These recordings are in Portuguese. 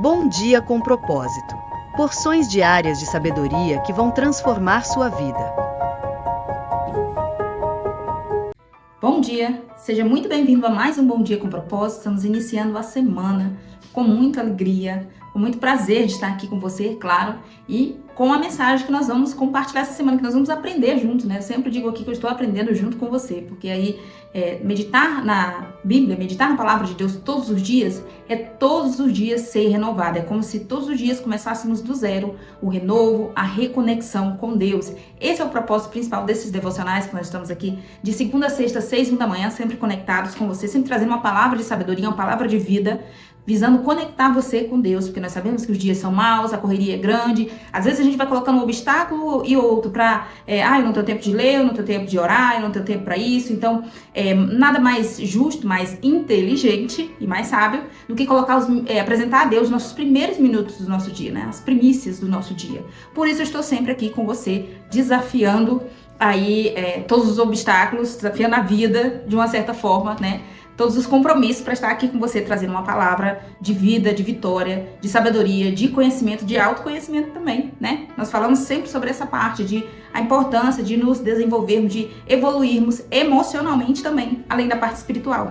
Bom dia com propósito. Porções diárias de sabedoria que vão transformar sua vida. Bom dia, seja muito bem-vindo a mais um Bom Dia com Propósito. Estamos iniciando a semana com muita alegria, com muito prazer de estar aqui com você, claro, e com a mensagem que nós vamos compartilhar essa semana, que nós vamos aprender juntos, né? Eu sempre digo aqui que eu estou aprendendo junto com você, porque aí meditar na Bíblia, meditar na Palavra de Deus todos os dias, é todos os dias ser renovado. É como se todos os dias começássemos do zero, o renovo, a reconexão com Deus. Esse é o propósito principal desses devocionais que nós estamos aqui, de segunda a sexta, 6h da manhã, sempre conectados com você, sempre trazendo uma palavra de sabedoria, uma palavra de vida, visando conectar você com Deus, porque nós sabemos que os dias são maus, a correria é grande, às vezes a gente vai colocando um obstáculo e outro para, eu não tenho tempo de ler, eu não tenho tempo de orar, eu não tenho tempo para isso, então nada mais justo, mais inteligente e mais sábio do que apresentar a Deus os nossos primeiros minutos do nosso dia, né? As primícias do nosso dia. Por isso eu estou sempre aqui com você, desafiando aí todos os obstáculos, desafiando a vida de uma certa forma, né? Todos os compromissos para estar aqui com você, trazendo uma palavra de vida, de vitória, de sabedoria, de conhecimento, de autoconhecimento também, né? Nós falamos sempre sobre essa parte de a importância de nos desenvolvermos, de evoluirmos emocionalmente também, além da parte espiritual.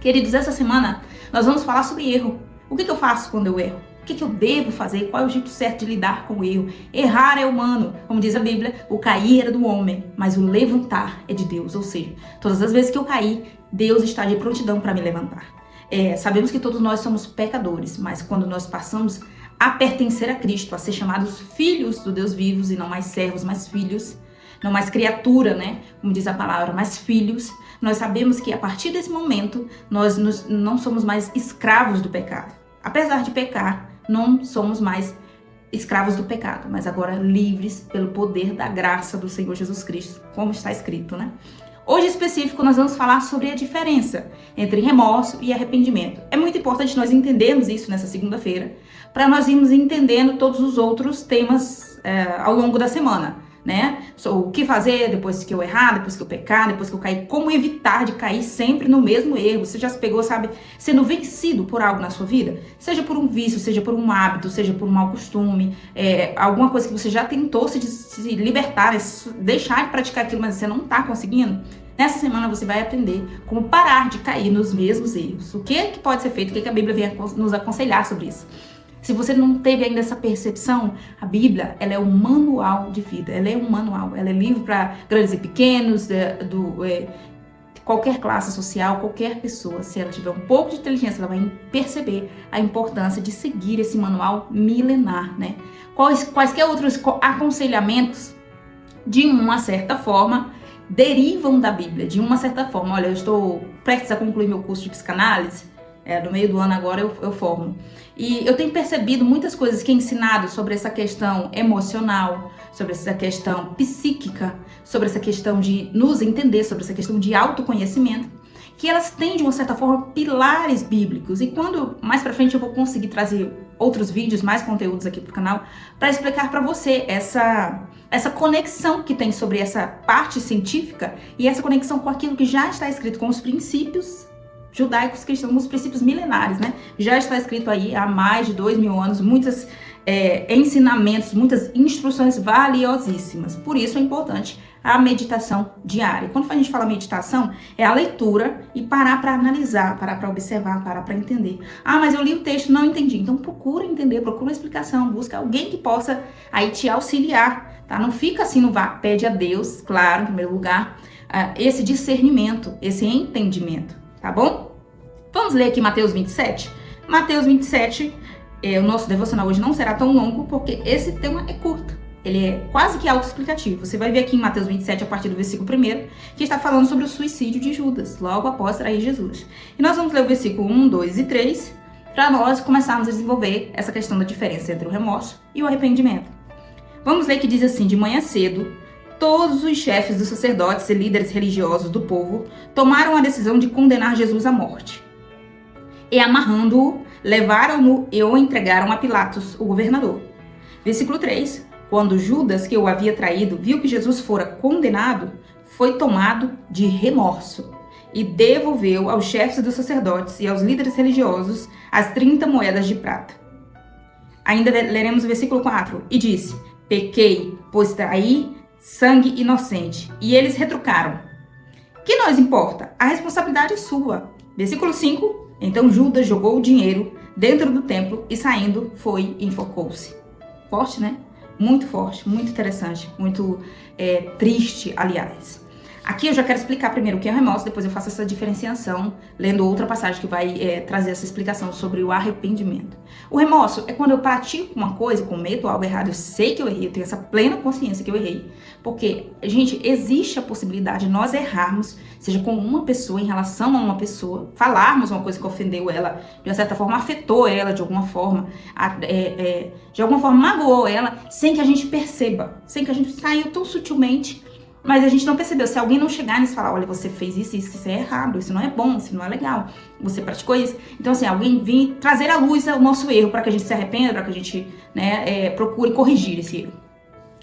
Queridos, essa semana nós vamos falar sobre erro. O que eu faço quando eu erro? O que eu devo fazer? Qual é o jeito certo de lidar com o erro? Errar é humano, como diz a Bíblia, o cair é do homem, mas o levantar é de Deus. Ou seja, todas as vezes que eu caí, Deus está de prontidão para me levantar. Sabemos que todos nós somos pecadores, mas quando nós passamos a pertencer a Cristo, a ser chamados filhos do Deus vivos e não mais servos, mas filhos, não mais criatura, né? Como diz a palavra, mas filhos, nós sabemos que a partir desse momento, nós não somos mais escravos do pecado. Apesar de pecar, não somos mais escravos do pecado, mas agora livres pelo poder da graça do Senhor Jesus Cristo, como está escrito, né? Hoje, em específico, nós vamos falar sobre a diferença entre remorso e arrependimento. É muito importante nós entendermos isso nessa segunda-feira, para nós irmos entendendo todos os outros temas ao longo da semana, né? O que fazer depois que eu errar, depois que eu pecar, depois que eu cair, como evitar de cair sempre no mesmo erro. Você já se pegou, sabe, sendo vencido por algo na sua vida? Seja por um vício, seja por um hábito, seja por um mau costume, alguma coisa que você já tentou se libertar, deixar de praticar aquilo, mas você não está conseguindo. Nessa semana você vai aprender como parar de cair nos mesmos erros. O que pode ser feito, o que a Bíblia vem nos aconselhar sobre isso. Se você não teve ainda essa percepção, a Bíblia, ela é um manual de vida, ela é um manual, ela é livro para grandes e pequenos, qualquer classe social, qualquer pessoa. Se ela tiver um pouco de inteligência, ela vai perceber a importância de seguir esse manual milenar, né? Quaisquer outros aconselhamentos, de uma certa forma, derivam da Bíblia, de uma certa forma. Olha, eu estou prestes a concluir meu curso de psicanálise, no meio do ano agora eu formo. E eu tenho percebido muitas coisas que é ensinado sobre essa questão emocional, sobre essa questão psíquica, sobre essa questão de nos entender, sobre essa questão de autoconhecimento, que elas têm, de uma certa forma, pilares bíblicos. E quando, mais pra frente, eu vou conseguir trazer outros vídeos, mais conteúdos aqui pro canal, para explicar para você essa conexão que tem sobre essa parte científica e essa conexão com aquilo que já está escrito, com os princípios judaicos cristãos, os princípios milenares, né? Já está escrito aí há mais de 2000 anos, muitos ensinamentos, muitas instruções valiosíssimas. Por isso é importante a meditação diária. Quando a gente fala meditação, é a leitura e parar para analisar, parar para observar, parar para entender. Ah, mas eu li o texto, não entendi. Então procura entender, procura uma explicação, busca alguém que possa aí te auxiliar, tá? Não fica assim no vácuo, pede a Deus, claro, em primeiro lugar, esse discernimento, esse entendimento, tá bom? Vamos ler aqui Mateus 27? Mateus 27, o nosso devocional hoje não será tão longo, porque esse tema é curto. Ele é quase que autoexplicativo. Você vai ver aqui em Mateus 27, a partir do versículo 1, que está falando sobre o suicídio de Judas, logo após trair Jesus. E nós vamos ler o versículo 1, 2 e 3, para nós começarmos a desenvolver essa questão da diferença entre o remorso e o arrependimento. Vamos ler que diz assim: de manhã cedo, todos os chefes dos sacerdotes e líderes religiosos do povo tomaram a decisão de condenar Jesus à morte. E amarrando-o, levaram-no e o entregaram a Pilatos, o governador. Versículo 3. Quando Judas, que o havia traído, viu que Jesus fora condenado, foi tomado de remorso e devolveu aos chefes dos sacerdotes e aos líderes religiosos as 30 moedas de prata. Ainda leremos o versículo 4. E disse: pequei, pois traí sangue inocente. E eles retrucaram: que nos importa? A responsabilidade é sua. Versículo 5. Então Judas jogou o dinheiro dentro do templo e saindo foi e enfocou-se. Forte, né? Muito forte, muito interessante, muito triste, aliás. Aqui eu já quero explicar primeiro o que é o remorso, depois eu faço essa diferenciação, lendo outra passagem que vai trazer essa explicação sobre o arrependimento. O remorso é quando eu pratico uma coisa, cometo algo errado, eu sei que eu errei, eu tenho essa plena consciência que eu errei. Porque, gente, existe a possibilidade de nós errarmos, seja com uma pessoa, em relação a uma pessoa, falarmos uma coisa que ofendeu ela, de uma certa forma afetou ela de alguma forma, de alguma forma magoou ela, sem que a gente perceba, sem que a gente saiu tão sutilmente, mas a gente não percebeu. Se alguém não chegar nisso e falar: olha, você fez isso é errado, isso não é bom, isso não é legal, você praticou isso. Então, assim, alguém vir trazer à luz o nosso erro para que a gente se arrependa, para que a gente procure corrigir esse erro.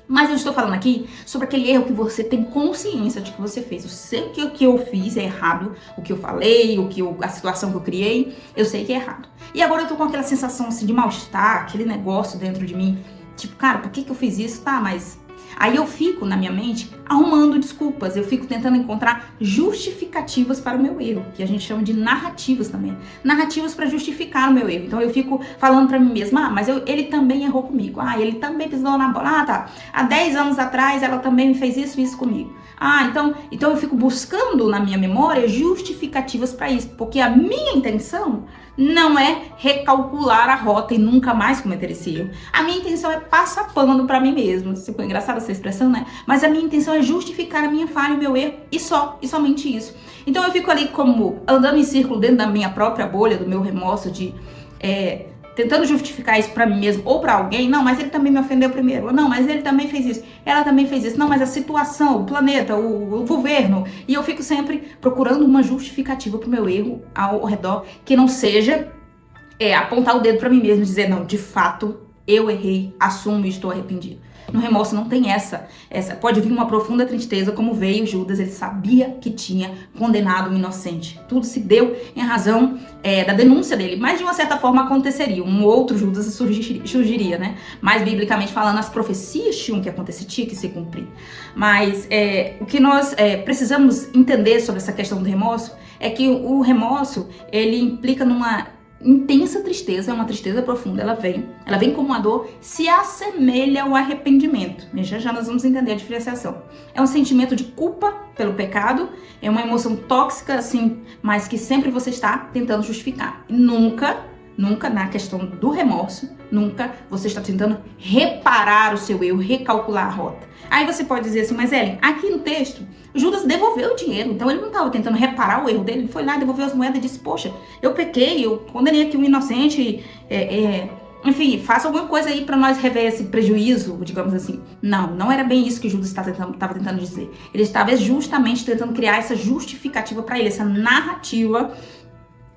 Mas eu estou falando aqui sobre aquele erro que você tem consciência de que você fez. Eu sei que o que eu fiz é errado, o que eu falei, a situação que eu criei, eu sei que é errado. E agora eu tô com aquela sensação assim de mal-estar, aquele negócio dentro de mim, tipo, cara, por que eu fiz isso? Tá, mas... Aí eu fico, na minha mente, arrumando desculpas, eu fico tentando encontrar justificativas para o meu erro, que a gente chama de narrativas também. Narrativas para justificar o meu erro. Então eu fico falando para mim mesma: mas ele também errou comigo. Ele também pisou na bola. Tá. Há 10 anos atrás ela também me fez isso comigo. Então eu fico buscando na minha memória justificativas para isso, porque a minha intenção não é recalcular a rota e nunca mais cometer esse erro. A minha intenção é passar pano pra mim mesma. Ficou engraçada essa expressão, né? Mas a minha intenção é justificar a minha falha e o meu erro, e somente isso. Então eu fico ali como andando em círculo dentro da minha própria bolha, do meu remorso, tentando justificar isso pra mim mesmo ou pra alguém. Não, mas ele também me ofendeu primeiro. Não, mas ele também fez isso. Ela também fez isso. Não, mas a situação, o planeta, o governo. E eu fico sempre procurando uma justificativa pro meu erro ao redor, que não seja apontar o dedo pra mim mesmo e dizer: não, de fato, eu errei, assumo e estou arrependido. No remorso não tem essa. Pode vir uma profunda tristeza, como veio Judas. Ele sabia que tinha condenado um inocente. Tudo se deu em razão da denúncia dele. Mas de uma certa forma aconteceria. Um outro Judas surgiria, né? Mas biblicamente falando, as profecias tinham que acontecer, tinha que se cumprir. Mas o que nós precisamos entender sobre essa questão do remorso é que o remorso, ele implica numa intensa tristeza, é uma tristeza profunda, ela vem como uma dor, se assemelha ao arrependimento. Já nós vamos entender a diferenciação. É um sentimento de culpa pelo pecado, é uma emoção tóxica, assim, mas que sempre você está tentando justificar. E nunca na questão do remorso, nunca você está tentando reparar o seu erro, recalcular a rota. Aí você pode dizer assim: mas Ellen, aqui no texto, Judas devolveu o dinheiro, então ele não estava tentando reparar o erro dele, ele foi lá, devolveu as moedas e disse: poxa, eu pequei, eu condenei aqui um inocente, enfim, faça alguma coisa aí para nós rever esse prejuízo, digamos assim. Não era bem isso que Judas estava tentando dizer. Ele estava justamente tentando criar essa justificativa para ele, essa narrativa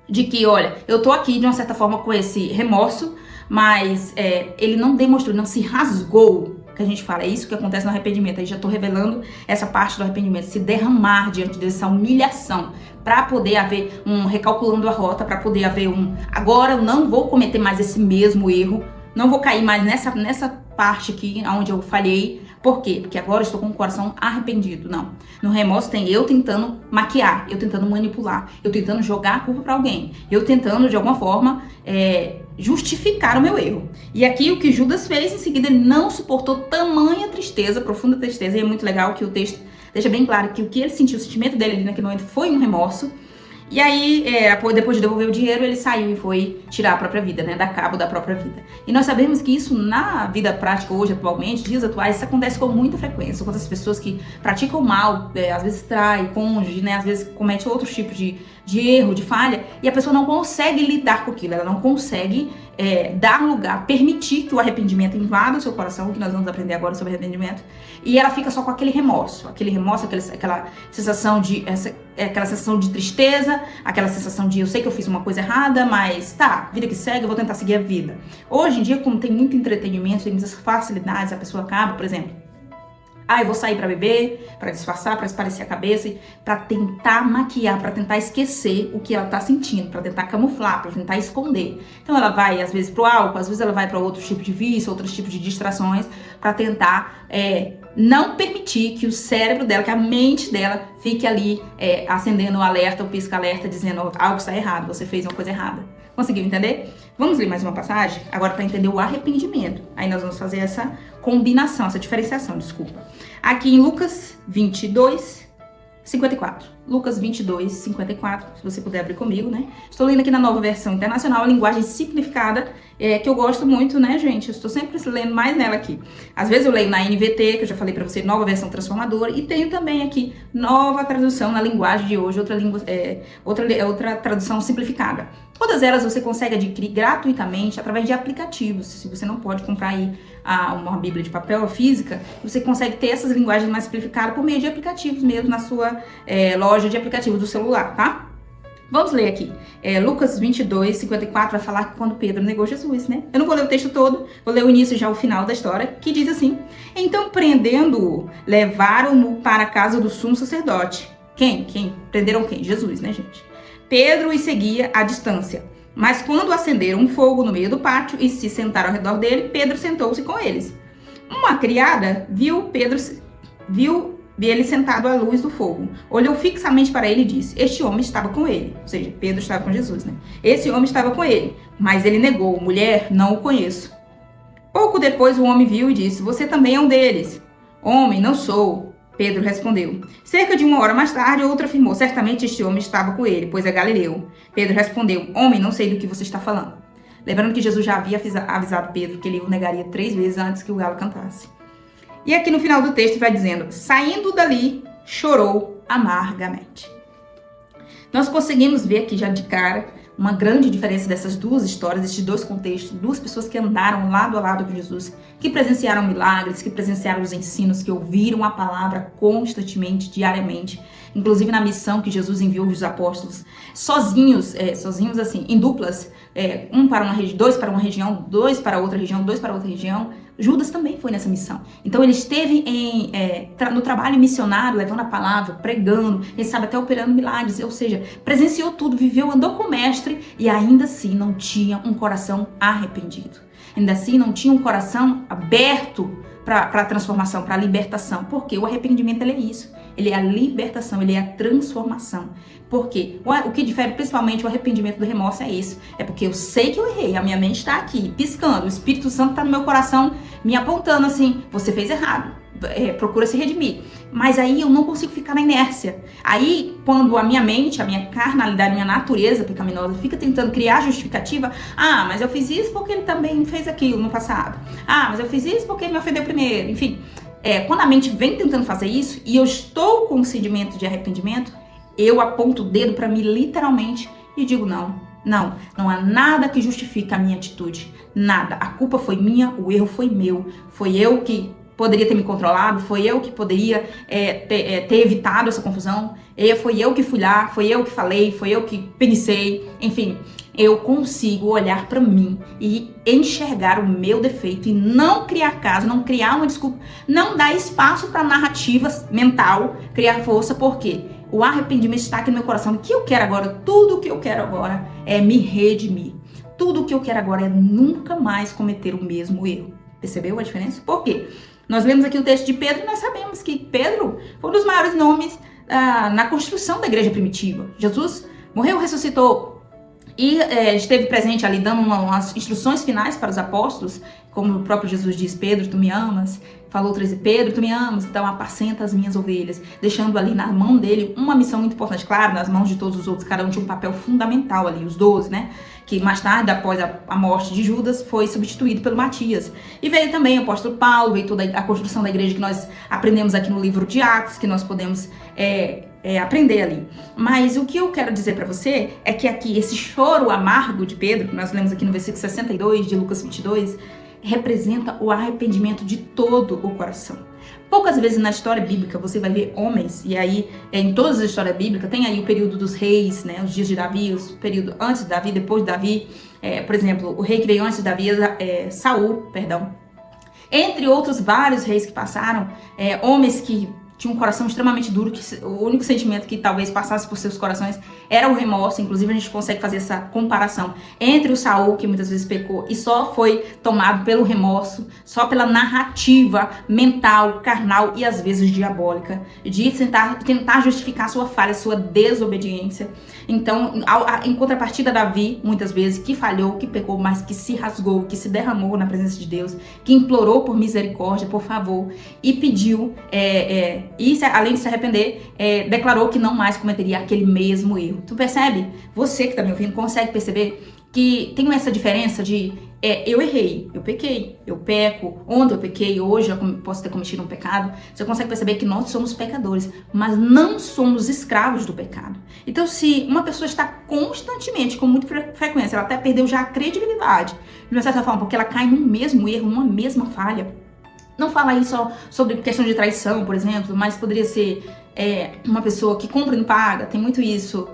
de que, olha, eu tô aqui de uma certa forma com esse remorso, mas ele não demonstrou, não se rasgou, que a gente fala, é isso que acontece no arrependimento. Aí já tô revelando essa parte do arrependimento, se derramar diante dessa humilhação, para poder haver recalculando a rota, para poder haver agora eu não vou cometer mais esse mesmo erro, não vou cair mais nessa parte aqui, onde eu falhei. Por quê? Porque agora eu estou com o coração arrependido. Não. No remorso tem eu tentando maquiar, eu tentando manipular, eu tentando jogar a culpa para alguém, eu tentando, de alguma forma, justificar o meu erro. E aqui o que Judas fez, em seguida ele não suportou tamanha tristeza, profunda tristeza, e é muito legal que o texto deixa bem claro que o que ele sentiu, o sentimento dele ali naquele momento foi um remorso. E aí, depois de devolver o dinheiro, ele saiu e foi tirar a própria vida, né? Dar cabo da própria vida. E nós sabemos que isso na vida prática hoje, atualmente, dias atuais, isso acontece com muita frequência. Com as pessoas que praticam mal, às vezes trai cônjuge, né? Às vezes comete outros tipos de erro, de falha, e a pessoa não consegue lidar com aquilo, ela não consegue dar lugar, permitir que o arrependimento invada o seu coração, que nós vamos aprender agora sobre arrependimento, e ela fica só com aquele remorso, aquela sensação de tristeza, aquela sensação de eu sei que eu fiz uma coisa errada, mas tá, vida que segue, eu vou tentar seguir a vida. Hoje em dia, como tem muito entretenimento, tem muitas facilidades, a pessoa acaba, por exemplo, eu vou sair para beber, para disfarçar, para esparecer a cabeça, para tentar maquiar, para tentar esquecer o que ela tá sentindo, para tentar camuflar, para tentar esconder. Então ela vai às vezes pro álcool, às vezes ela vai para outros tipos de vício, outros tipos de distrações, para tentar não permitir que o cérebro dela, que a mente dela fique ali acendendo o alerta, o pisca-alerta, dizendo algo está errado, você fez uma coisa errada. Conseguiu entender? Vamos ler mais uma passagem? Agora para entender o arrependimento. Aí nós vamos fazer essa combinação, essa diferenciação, desculpa. Aqui em Lucas 22, 54. Lucas 22, 54, se você puder abrir comigo, né? Estou lendo aqui na Nova Versão Internacional, a linguagem simplificada, que eu gosto muito, né, gente? Eu estou sempre lendo mais nela aqui. Às vezes eu leio na NVT, que eu já falei pra você, Nova Versão Transformadora, e tenho também aqui Nova Tradução na linguagem de hoje, outra tradução simplificada. Todas elas você consegue adquirir gratuitamente através de aplicativos. Se você não pode comprar aí uma Bíblia de papel física, você consegue ter essas linguagens mais simplificadas por meio de aplicativos mesmo na sua loja de aplicativos do celular, tá? Vamos ler aqui. Lucas 22, 54 vai falar que quando Pedro negou Jesus, né? Eu não vou ler o texto todo, vou ler o início já, o final da história, que diz assim: então, prendendo-o, levaram-no para a casa do sumo sacerdote. Quem? Prenderam quem? Jesus, né, gente? Pedro os seguia à distância. Mas quando acenderam um fogo no meio do pátio e se sentaram ao redor dele, Pedro sentou-se com eles. Uma criada viu ele sentado à luz do fogo. Olhou fixamente para ele e disse: este homem estava com ele. Ou seja, Pedro estava com Jesus, né? Esse homem estava com ele. Mas ele negou: mulher, não o conheço. Pouco depois o homem viu e disse: você também é um deles. Homem, não sou. Pedro respondeu. Cerca de 1 hora mais tarde, outra afirmou: certamente este homem estava com ele, pois é galileu. Pedro respondeu: homem, não sei do que você está falando. Lembrando que Jesus já havia avisado Pedro que ele o negaria 3 vezes antes que o galo cantasse. E aqui no final do texto vai dizendo: saindo dali, chorou amargamente. Nós conseguimos ver aqui já de cara uma grande diferença dessas duas histórias, desses dois contextos, duas pessoas que andaram lado a lado com Jesus, que presenciaram milagres, que presenciaram os ensinos, que ouviram a palavra constantemente, diariamente, inclusive na missão que Jesus enviou os apóstolos, sozinhos assim, em duplas, dois para uma região, dois para outra região, dois para outra região. Judas também foi nessa missão. Então ele esteve no trabalho missionário, levando a palavra, pregando, quem sabe até operando milagres, ou seja, presenciou tudo, viveu, andou com o mestre e ainda assim não tinha um coração arrependido. Ainda assim não tinha um coração aberto para a transformação, para a libertação. Porque o arrependimento ele é isso. Ele é a libertação, ele é a transformação. Porque o que difere principalmente o arrependimento do remorso é isso. É porque eu sei que eu errei, a minha mente está aqui, piscando. O Espírito Santo está no meu coração, me apontando assim: você fez errado, procura se redimir. Mas aí eu não consigo ficar na inércia. Aí, quando a minha mente, a minha carnalidade, a minha natureza pecaminosa fica tentando criar justificativa: mas eu fiz isso porque ele também fez aquilo no passado. Mas eu fiz isso porque ele me ofendeu primeiro. Enfim, quando a mente vem tentando fazer isso e eu estou com um sentimento de arrependimento, eu aponto o dedo para mim literalmente e digo: não há nada que justifique a minha atitude. Nada. A culpa foi minha, o erro foi meu. Foi eu que poderia ter me controlado, foi eu que poderia ter evitado essa confusão, foi eu que fui lá, foi eu que falei, foi eu que pensei, enfim, eu consigo olhar para mim e enxergar o meu defeito e não criar caso, não criar uma desculpa, não dar espaço para narrativa mental criar força, porque o arrependimento está aqui no meu coração. O que eu quero agora? Tudo o que eu quero agora é me redimir. Tudo o que eu quero agora é nunca mais cometer o mesmo erro. Percebeu a diferença? Por quê? Nós lemos aqui o texto de Pedro e nós sabemos que Pedro foi um dos maiores nomes na construção da igreja primitiva. Jesus morreu, ressuscitou e esteve presente ali dando umas instruções finais para os apóstolos, como o próprio Jesus diz: Pedro, tu me amas? Falou 13, Pedro, tu me amas? Então apacenta as minhas ovelhas, deixando ali na mão dele uma missão muito importante. Claro, nas mãos de todos os outros, cada um tinha um papel fundamental ali, os 12, né? Que mais tarde, após a morte de Judas, foi substituído pelo Matias. E veio também o apóstolo Paulo, veio toda a construção da igreja que nós aprendemos aqui no livro de Atos, que nós podemos aprender ali. Mas o que eu quero dizer para você é que aqui, esse choro amargo de Pedro, que nós lemos aqui no versículo 62 de Lucas 22, representa o arrependimento de todo o coração. Poucas vezes na história bíblica você vai ver homens, e aí em todas as histórias bíblicas tem aí o período dos reis, né, os dias de Davi, o período antes de Davi, depois de Davi, por exemplo, o rei que veio antes de Davi, Saul, perdão. Entre outros vários reis que passaram, homens que tinham um coração extremamente duro, que o único sentimento que talvez passasse por seus corações era o remorso. Inclusive a gente consegue fazer essa comparação entre o Saul, que muitas vezes pecou e só foi tomado pelo remorso, só pela narrativa mental, carnal e às vezes diabólica, de tentar justificar sua falha, sua desobediência. Então, em contrapartida, Davi, muitas vezes, que falhou, que pecou, mas que se rasgou, que se derramou na presença de Deus, que implorou por misericórdia, por favor, e pediu, e além de se arrepender, declarou que não mais cometeria aquele mesmo erro. Tu percebe? Você que está me ouvindo consegue perceber que tem essa diferença de eu errei, eu pequei, eu peco, ontem eu pequei, hoje eu posso ter cometido um pecado. Você consegue perceber que nós somos pecadores, mas não somos escravos do pecado. Então, se uma pessoa está constantemente, com muita frequência, ela até perdeu já a credibilidade, de uma certa forma, porque ela cai num mesmo erro, numa mesma falha. Não fala aí só sobre questão de traição, por exemplo, mas poderia ser uma pessoa que compra e não paga, tem muito isso.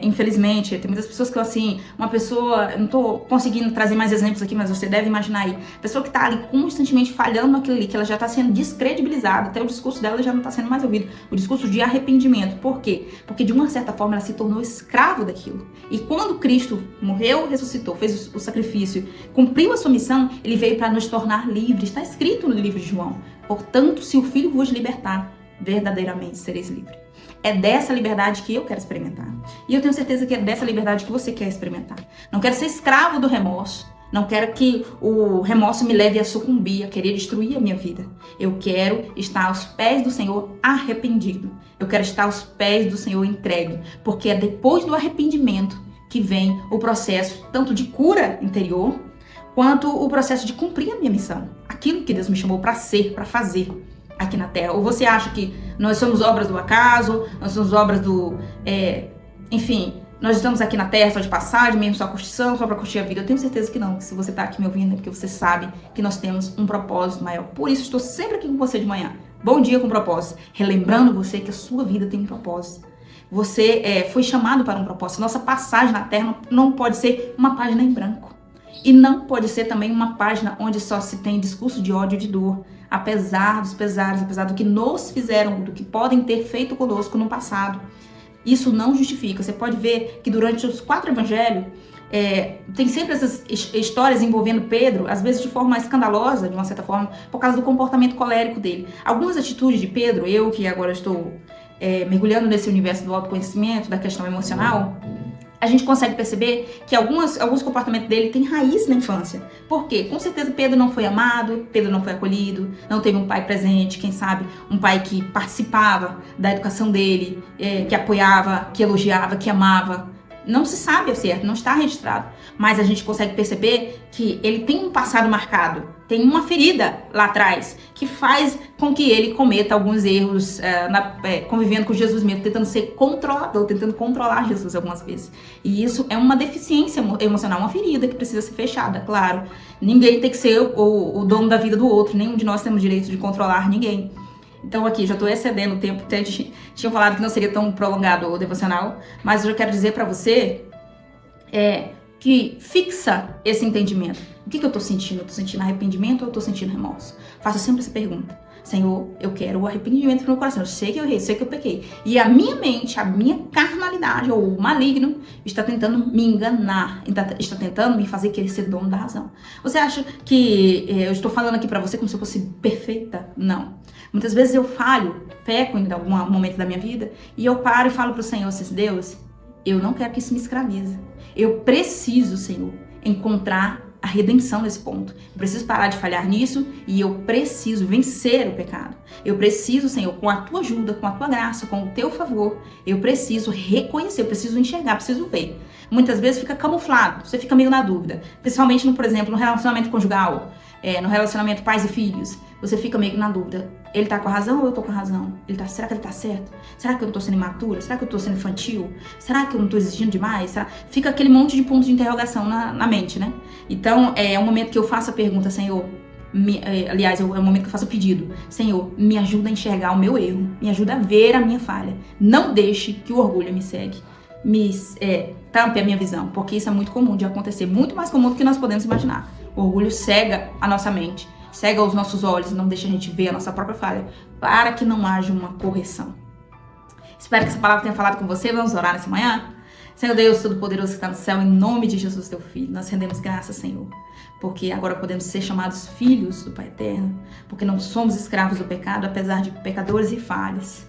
Infelizmente, tem muitas pessoas que assim, uma pessoa, eu não tô conseguindo trazer mais exemplos aqui, mas você deve imaginar aí, pessoa que tá ali constantemente falhando naquilo ali, que ela já tá sendo descredibilizada, até o discurso dela já não tá sendo mais ouvido, o discurso de arrependimento. Por quê? Porque de uma certa forma ela se tornou escravo daquilo. E quando Cristo morreu, ressuscitou, fez o sacrifício, cumpriu a sua missão, ele veio para nos tornar livres. Está escrito no livro de João: portanto, se o Filho vos libertar, verdadeiramente sereis livres. É dessa liberdade que eu quero experimentar. E eu tenho certeza que é dessa liberdade que você quer experimentar. Não quero ser escravo do remorso. Não quero que o remorso me leve a sucumbir, a querer destruir a minha vida. Eu quero estar aos pés do Senhor arrependido. Eu quero estar aos pés do Senhor entregue. Porque é depois do arrependimento que vem o processo tanto de cura interior, quanto o processo de cumprir a minha missão. Aquilo que Deus me chamou para ser, para fazer aqui na Terra. Ou você acha que nós somos obras do acaso, nós somos obras do... enfim, nós estamos aqui na Terra só de passagem, mesmo só curtição, só para curtir a vida. Eu tenho certeza que não, que se você está aqui me ouvindo é porque você sabe que nós temos um propósito maior. Por isso estou sempre aqui com você de manhã. Bom dia com propósito. Relembrando você que a sua vida tem um propósito. Você foi chamado para um propósito. Nossa passagem na Terra não pode ser uma página em branco. E não pode ser também uma página onde só se tem discurso de ódio e de dor. Apesar dos pesares, apesar do que nos fizeram, do que podem ter feito conosco no passado. Isso não justifica. Você pode ver que durante os 4 evangelhos, tem sempre essas histórias envolvendo Pedro, às vezes de forma escandalosa, de uma certa forma, por causa do comportamento colérico dele. Algumas atitudes de Pedro, eu que agora estou mergulhando nesse universo do autoconhecimento, da questão emocional, a gente consegue perceber que alguns comportamentos dele têm raiz na infância. Por quê? Com certeza Pedro não foi amado, Pedro não foi acolhido, não teve um pai presente, quem sabe um pai que participava da educação dele, que apoiava, que elogiava, que amava. Não se sabe ao certo, não está registrado. Mas a gente consegue perceber que ele tem um passado marcado, tem uma ferida lá atrás, que faz com que ele cometa alguns erros, convivendo com Jesus mesmo, tentando ser controlador, tentando controlar Jesus algumas vezes. E isso é uma deficiência emocional, uma ferida que precisa ser fechada, claro. Ninguém tem que ser o dono da vida do outro, nenhum de nós temos direito de controlar ninguém. Então aqui, já estou excedendo o tempo, tinha falado que não seria tão prolongado o devocional, mas eu já quero dizer para você que fixa esse entendimento. O que eu estou sentindo? Eu estou sentindo arrependimento ou eu estou sentindo remorso? Faça sempre essa pergunta. Senhor, eu quero o arrependimento no meu coração. Eu sei que eu errei, sei que eu pequei. E a minha mente, a minha carnalidade ou o maligno está tentando me enganar, está tentando me fazer querer ser dono da razão. Você acha que eu estou falando aqui para você como se eu fosse perfeita? Não. Muitas vezes eu falho, peco em algum momento da minha vida e eu paro e falo para o Senhor, Deus, eu não quero que isso me escravize. Eu preciso, Senhor, encontrar a redenção nesse ponto. Eu preciso parar de falhar nisso e eu preciso vencer o pecado. Eu preciso, Senhor, com a tua ajuda, com a tua graça, com o teu favor, eu preciso reconhecer, eu preciso enxergar, preciso ver. Muitas vezes fica camuflado, você fica meio na dúvida. Principalmente, por exemplo, no relacionamento conjugal, no relacionamento pais e filhos, você fica meio que na dúvida. Ele tá com a razão ou eu tô com a razão? Será que ele tá certo? Será que eu não tô sendo imatura? Será que eu tô sendo infantil? Será que eu não tô exigindo demais? Fica aquele monte de pontos de interrogação na mente, né? Então, é um momento que eu faço a pergunta, Senhor, aliás, é um momento que eu faço o pedido. Senhor, me ajuda a enxergar o meu erro, me ajuda a ver a minha falha. Não deixe que o orgulho me segue, tampe a minha visão, porque isso é muito comum de acontecer, muito mais comum do que nós podemos imaginar. O orgulho cega a nossa mente, cega os nossos olhos e não deixa a gente ver a nossa própria falha, para que não haja uma correção. Espero que essa palavra tenha falado com você. Vamos orar nessa manhã? Senhor Deus Todo-Poderoso que está no céu, em nome de Jesus, teu Filho, nós rendemos graças, Senhor, porque agora podemos ser chamados filhos do Pai Eterno, porque não somos escravos do pecado, apesar de pecadores e falhas.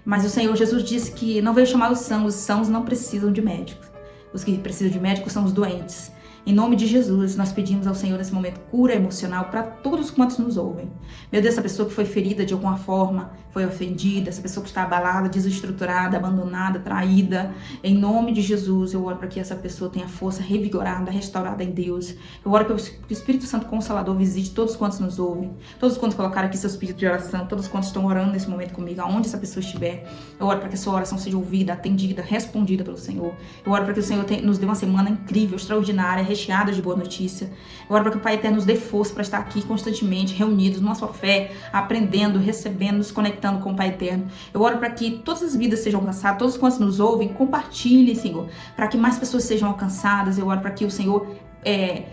Mas o Senhor Jesus disse que não veio chamar os sãos não precisam de médicos. Os que precisam de médicos são os doentes. Em nome de Jesus, nós pedimos ao Senhor nesse momento cura emocional para todos quantos nos ouvem. Meu Deus, essa pessoa que foi ferida de alguma forma, foi ofendida, essa pessoa que está abalada, desestruturada, abandonada, traída, em nome de Jesus, eu oro para que essa pessoa tenha força revigorada, restaurada em Deus. Eu oro para que o Espírito Santo Consolador visite todos quantos nos ouvem, todos quantos colocaram aqui seus pedidos de oração, todos quantos estão orando nesse momento comigo, aonde essa pessoa estiver. Eu oro para que a sua oração seja ouvida, atendida, respondida pelo Senhor. Eu oro para que o Senhor nos dê uma semana incrível, extraordinária, recheada de boa notícia. Eu oro para que o Pai Eterno nos dê força para estar aqui constantemente, reunidos, na sua fé, aprendendo, recebendo, nos conectando com o Pai Eterno. Eu oro para que todas as vidas sejam alcançadas, todos quantos nos ouvem, compartilhem, Senhor, para que mais pessoas sejam alcançadas. Eu oro para que o Senhor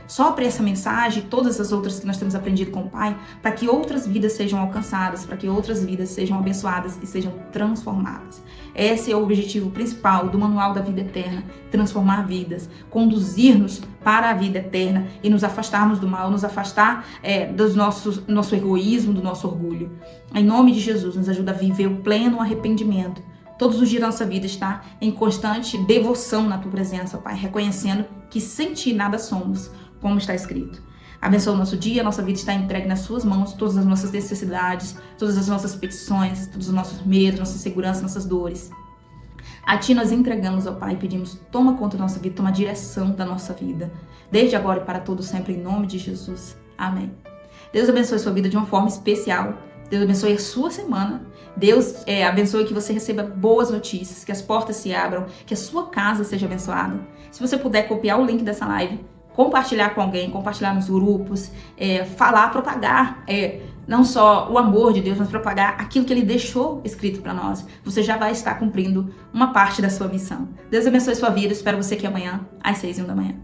sopre essa mensagem, todas as outras que nós temos aprendido com o Pai, para que outras vidas sejam alcançadas, para que outras vidas sejam abençoadas e sejam transformadas. Esse é o objetivo principal do Manual da Vida Eterna, transformar vidas, conduzir-nos para a vida eterna e nos afastarmos do mal, nos afastar do nosso egoísmo, do nosso orgulho. Em nome de Jesus, nos ajuda a viver o pleno arrependimento. Todos os dias da nossa vida está em constante devoção na Tua presença, Pai, reconhecendo que sem Ti nada somos, como está escrito. Abençoa o nosso dia, a nossa vida está entregue nas Suas mãos, todas as nossas necessidades, todas as nossas petições, todos os nossos medos, nossa segurança, nossas dores. A Ti nós entregamos, ó Pai, e pedimos, toma conta da nossa vida, toma a direção da nossa vida, desde agora e para todo sempre, em nome de Jesus. Amém. Deus abençoe a sua vida de uma forma especial. Deus abençoe a sua semana. Deus abençoe que você receba boas notícias, que as portas se abram, que a sua casa seja abençoada. Se você puder copiar o link dessa live, compartilhar com alguém, compartilhar nos grupos, falar, propagar não só o amor de Deus, mas propagar aquilo que Ele deixou escrito para nós. Você já vai estar cumprindo uma parte da sua missão. Deus abençoe a sua vida. Espero você aqui amanhã, às 6h da manhã.